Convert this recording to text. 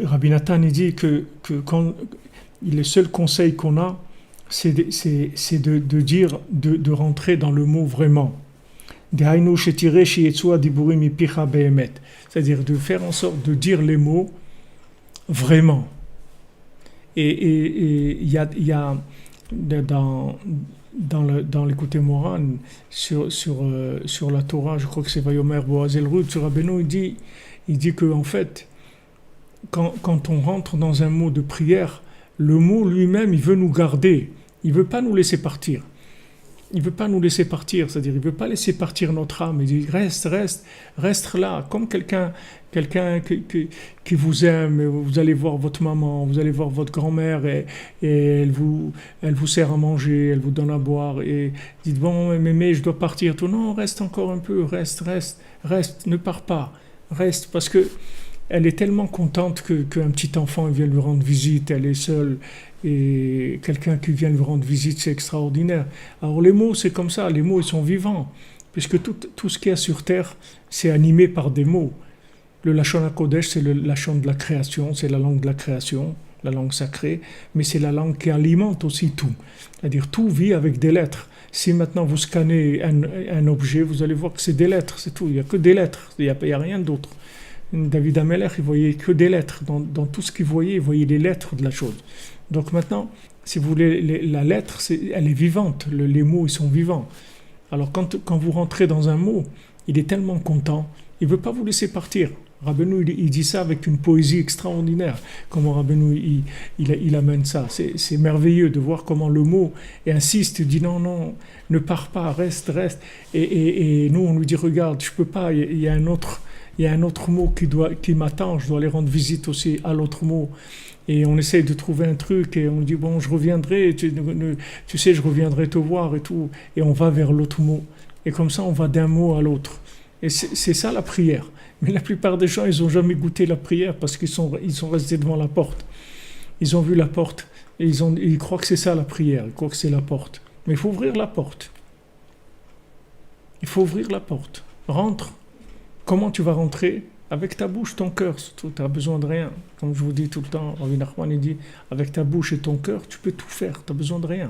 Rabbi Nathan il dit que quand, le seul conseil qu'on a, c'est de dire, de rentrer dans le mot vraiment. C'est-à-dire de faire en sorte de dire les mots vraiment. Et il y a dans l'écouté Moran sur la Torah, je crois que c'est Vayomer Boazel Ruth, sur Rabbeinu, il dit que en fait, quand on rentre dans un mot de prière, le mot lui-même, il veut nous garder, il veut pas nous laisser partir. Il veut pas nous laisser partir, c'est-à-dire il veut pas laisser partir notre âme. Il dit reste là, comme quelqu'un qui vous aime. Vous allez voir votre maman, vous allez voir votre grand-mère et elle vous sert à manger, elle vous donne à boire et dites bon mémé je dois partir. Tout non, reste encore un peu, reste, ne pars pas, reste parce que elle est tellement contente qu'un petit enfant vient lui rendre visite, elle est seule, et quelqu'un qui vient lui rendre visite, c'est extraordinaire. Alors les mots, c'est comme ça, les mots, ils sont vivants, puisque tout ce qu'il y a sur Terre, c'est animé par des mots. Le Lachon HaKodesh, c'est le Lachon de la création, c'est la langue de la création, la langue sacrée, mais c'est la langue qui alimente aussi tout. C'est-à-dire tout vit avec des lettres. Si maintenant vous scannez un objet, vous allez voir que c'est des lettres, c'est tout, il n'y a que des lettres, il n'y a rien d'autre. David Ameller, il voyait que des lettres. Dans tout ce qu'il voyait, il voyait les lettres de la chose. Donc maintenant, si vous voulez, la lettre, elle est vivante. Les mots, ils sont vivants. Alors quand vous rentrez dans un mot, il est tellement content, il ne veut pas vous laisser partir. Rabbeinu, il dit ça avec une poésie extraordinaire. Comment Rabbeinu, il amène ça. C'est merveilleux de voir comment le mot insiste, il dit non, ne pars pas, reste. Et nous, on lui dit, regarde, je ne peux pas, il y a un autre mot qui m'attend, je dois aller rendre visite aussi à l'autre mot. Et on essaye de trouver un truc et on dit, bon, je reviendrai, tu sais, je reviendrai te voir et tout. Et on va vers l'autre mot. Et comme ça, on va d'un mot à l'autre. Et c'est ça la prière. Mais la plupart des gens, ils n'ont jamais goûté la prière parce qu'ils sont restés devant la porte. Ils ont vu la porte et ils croient que c'est ça la prière, ils croient que c'est la porte. Mais il faut ouvrir la porte. Il faut ouvrir la porte. Rentre. Comment tu vas rentrer? Avec ta bouche, ton cœur, surtout, tu n'as besoin de rien. Comme je vous dis tout le temps, Rabbi Nachman il dit, avec ta bouche et ton cœur, tu peux tout faire, tu n'as besoin de rien.